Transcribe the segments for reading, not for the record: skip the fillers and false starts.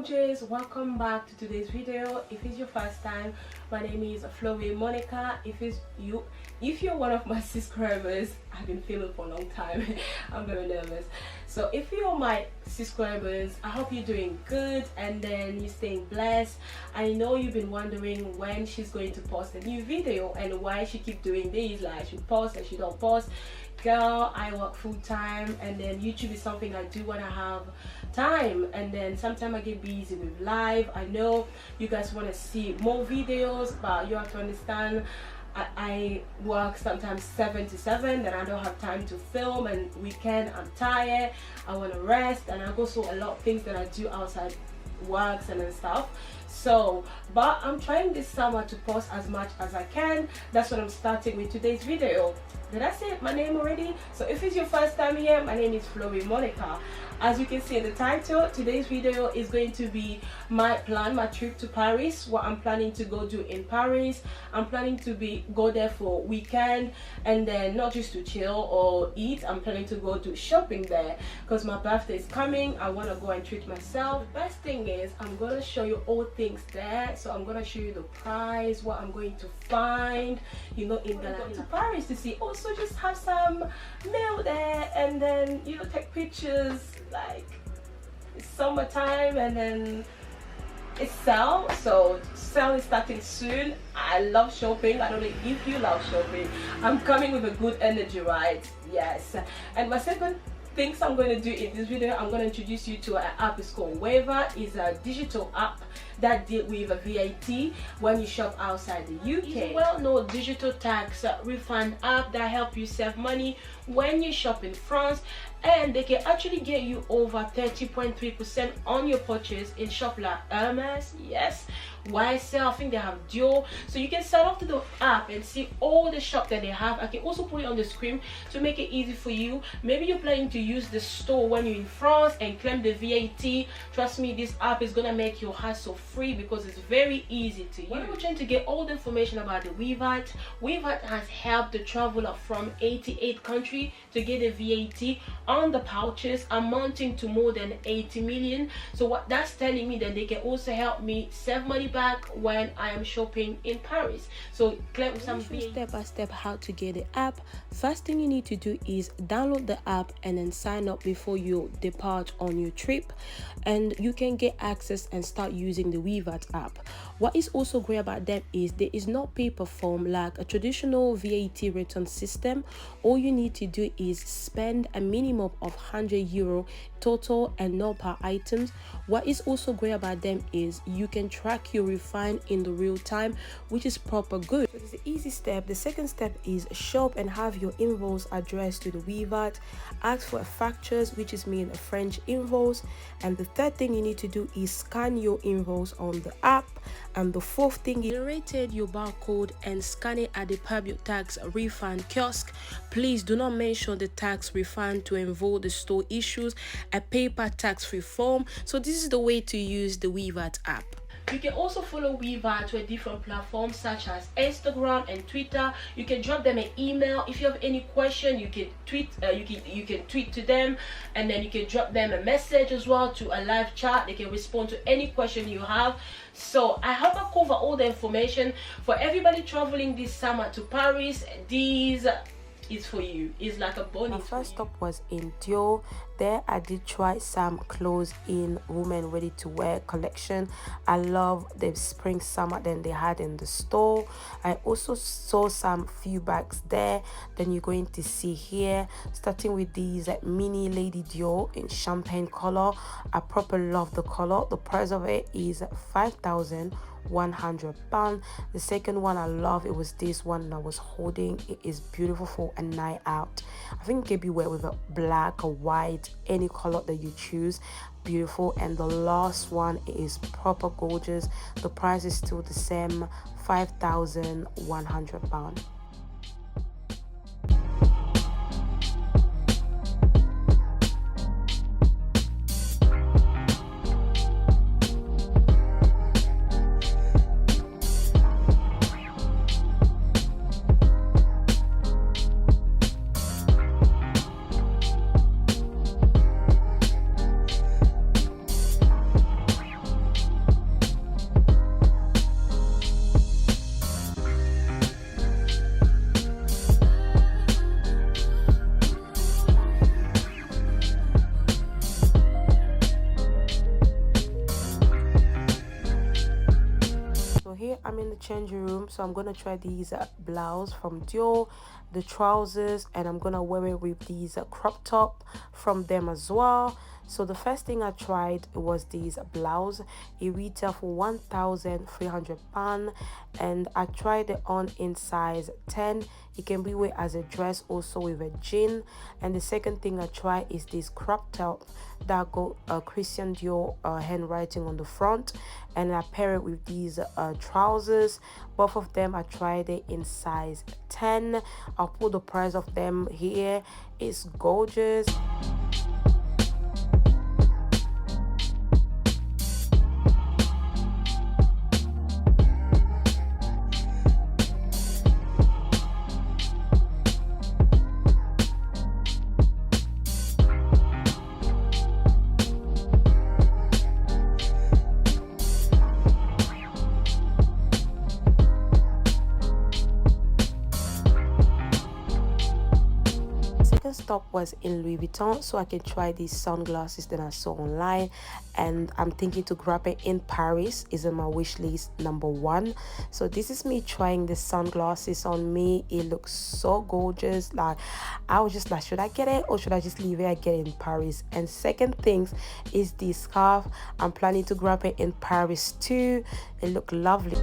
gorgeous, welcome back to today's video. If it's your first time, my name is Flowemonica. If you're one of my subscribers, I've been filming for a long time. I'm very nervous. So if you're my subscribers, I hope you're doing good and then you're staying blessed. I know you've been wondering when she's going to post a new video and why she keep doing this, like she posts and she don't post. Girl, I work full-time and then YouTube is something I do when I have time, and then sometimes I get busy with live. I know you guys want to see more videos, but you have to understand I work sometimes 7 to 7, then I don't have time to film, and weekend I'm tired, I want to rest, and I go through a lot of things that I do outside works and stuff. So but I'm trying this summer to post as much as I can. That's what I'm starting with today's video. Did I say my name already? So if it's your first time here, my name is Flowemonica. As you can see in the title, today's video is going to be my trip to Paris, what I'm planning to go do in Paris. I'm planning to go there for weekend, and then not just to chill or eat. I'm planning to go do shopping there because my birthday is coming. I want to go and treat myself. The best thing is I'm going to show you all things there. So I'm going to show you the price, what I'm going to find, you know, in the to Paris to see. Also just have some meal there, and then, you know, take pictures. Like, it's summertime and then it's sale, so sale is starting soon. I love shopping. I don't know if you love shopping. I'm coming with a good energy, right? Yes. And my second things I'm going to do in this video, I'm going to introduce you to an app. It's called WeVat. It's a digital app that deal with a VAT when you shop outside the UK. It's a well-known digital tax refund app that help you save money when you shop in France, and they can actually get you over 30.3% on your purchase in shop like Hermès, yes, YSL, I think they have Dior. So you can sign up to the app and see all the shop that they have. I can also put it on the screen to make it easy for you. Maybe you're planning to use the store when you're in France and claim the VAT. Trust me, this app is gonna make your hassle free because it's very easy to use. When we're trying to get all the information about the WeVat has helped the traveler from 88 countries to get a VAT on the pouches amounting to more than 80 million. So what that's telling me, that they can also help me save money back when I am shopping in Paris. So clear with some step by step how to get the app. First thing you need to do is download the app and then sign up before you depart on your trip, and you can get access and start using the WeVat app. What is also great about them is there is no paper form like a traditional VAT return system. All you need to do is spend a minimum of €100 total and not per items. What is also great about them is you can track your refund in the real time, which is proper good. So it's the easy step. The second step is shop and have your invoice addressed to the WeVat. Ask for a factures, which is mean a French invoice. And the third thing you need to do is scan your invoice on the app. And the fourth thing is generated your barcode and scan it at the public tax refund kiosk. Please do not mention the tax refund to avoid the store issues a paper tax reform. So this is the way to use the WeVat app. You can also follow WeVat to different platforms such as Instagram and Twitter. You can drop them an email. If you have any question, you can tweet. You can tweet to them, and then you can drop them a message as well to a live chat. They can respond to any question you have. So I hope I cover all the information for everybody traveling this summer to Paris. These is for you. It's like a bonus. My first stop was in Dior. There I did try some clothes in women ready to wear collection. I love the spring summer then they had in the store. I also saw some few bags there. Then you're going to see here, starting with these mini Lady Dior in champagne color. I proper love the color. The price of it is £5,100. The second one I love, it was this one I was holding. It is beautiful for a night out. I think it can be wear with a black or white, any color that you choose. Beautiful. And the last one is proper gorgeous. The price is still the same, £5,100. the changing room, so I'm gonna try these blouse from Dior, the trousers, and I'm gonna wear it with these crop top from them as well. So the first thing I tried was these blouse. It retailed for £1,300, and I tried it on in size 10. It can be wear as a dress, also with a jean. And the second thing I tried is this crop top that got Christian Dior handwriting on the front, and I pair it with these trousers. Both of them I tried it in size 10. I'll put the price of them here. It's gorgeous. Stop was in Louis Vuitton, so I can try these sunglasses that I saw online, and I'm thinking to grab it in Paris. Is in my wish list #1. So this is me trying the sunglasses on me. It looks so gorgeous. Like, I was just like, should I get it or should I just leave it? I get it in Paris. And second things is this scarf. I'm planning to grab it in Paris too. It look lovely.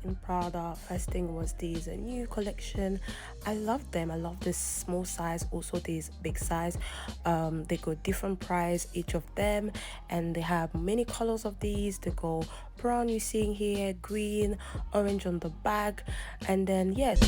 In Prada, first thing was these new collection. I love them. I love this small size, also this big size. They go different price each of them, and they have many colors of these. They go brown, you seeing here, green, orange on the back, and then yes,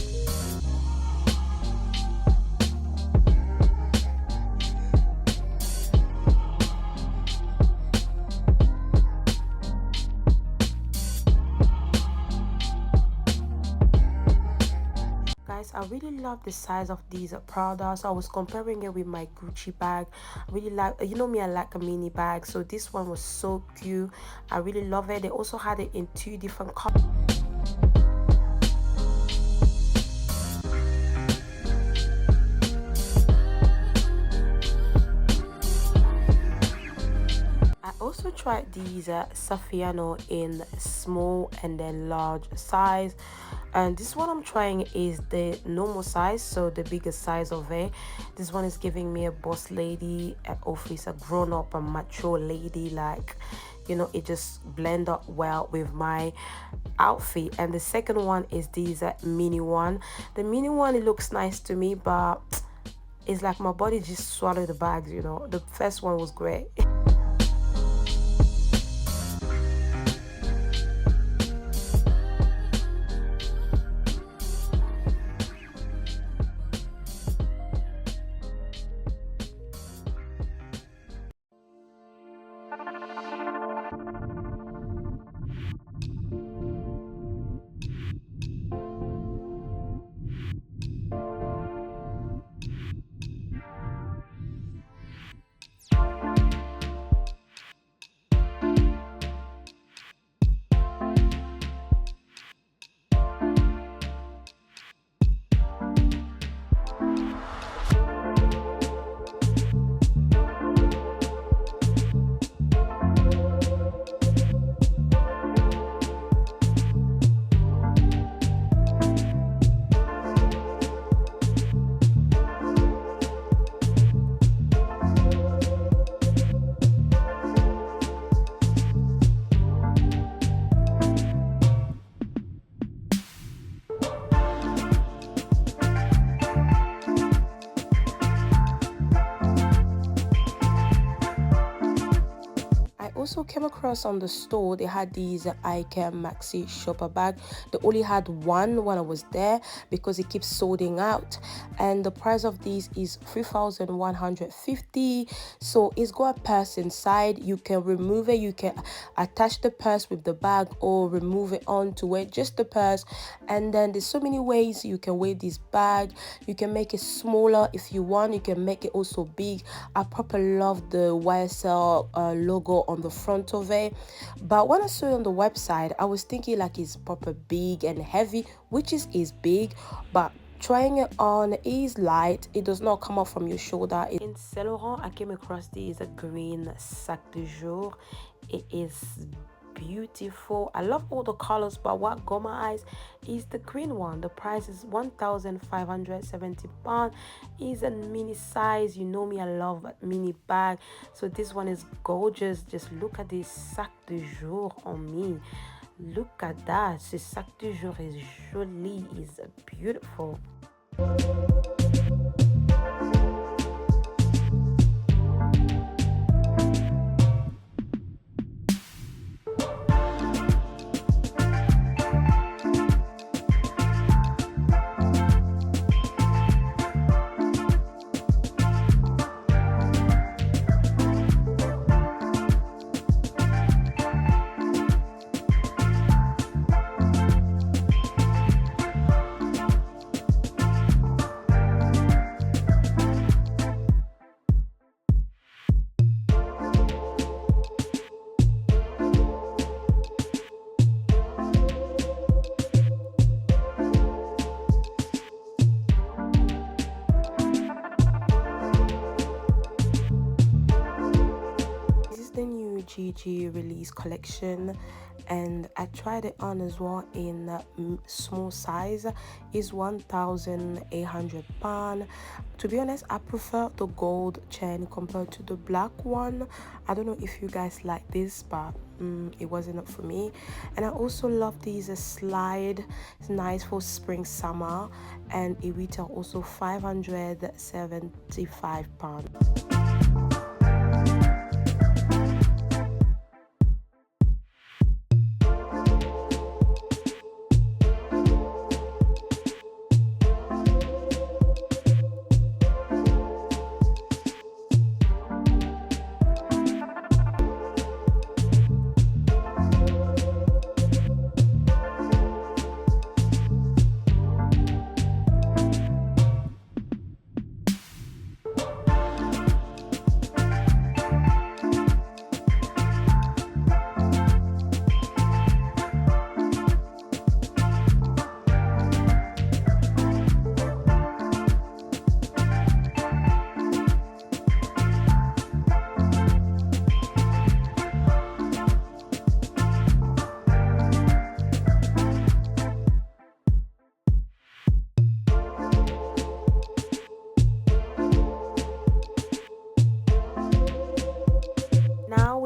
I really love the size of these Prada, so I was comparing it with my Gucci bag. I really like, you know me, I like a mini bag, so this one was so cute. I really love it. They also had it in 2 different colors. also tried these Saffiano in small and then large size, and this one I'm trying is the normal size, so the biggest size of it. This one is giving me a boss lady, office, a grown-up and mature lady, like, you know, it just blend up well with my outfit. And the second one is this mini one. The mini one, it looks nice to me, but it's like my body just swallowed the bags, you know. The first one was great. Also came across on the store, they had these Icam maxi shopper bag. They only had one when I was there because it keeps solding out, and the price of these is 3,150. so it's got a purse inside. You can remove it, you can attach the purse with the bag or remove it on to wear just the purse. And then there's so many ways you can wear this bag. You can make it smaller if you want, you can make it also big. I properly love the YSL logo on the front of it, but when I saw it on the website, I was thinking like it's proper big and heavy, which is big, but trying it on is light. It does not come up from your shoulder. In Saint Laurent, I came across this green sac de jour. It is beautiful. I love all the colors, but what got my eyes is the green one. The price is 1,570 pounds. Is a mini size. You know me, I love a mini bag, so this one is gorgeous. Just look at this sac de jour on me. Look at that. This sac de jour is joli, is beautiful. GG release collection, and I tried it on as well in small size. Is 1,800 pound. To be honest, I prefer the gold chain compared to the black one. I don't know if you guys like this, but it wasn't for me. And I also love these slide. It's nice for spring summer, and it retail also 575 pounds.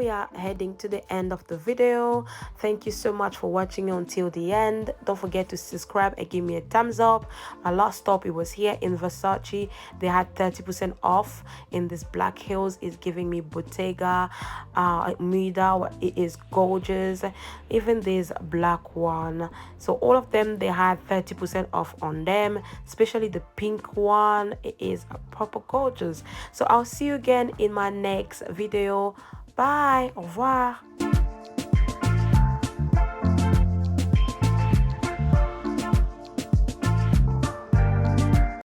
we are heading to the end of the video. Thank you so much for watching until the end. Don't forget to subscribe and give me a thumbs up. My last stop, it was here in Versace. They had 30% off in this black heels. It's giving me Bottega, Mida. It is gorgeous. Even this black one. So all of them, they had 30% off on them, especially the pink one. It is proper gorgeous. So I'll see you again in my next video. Bye. Au revoir.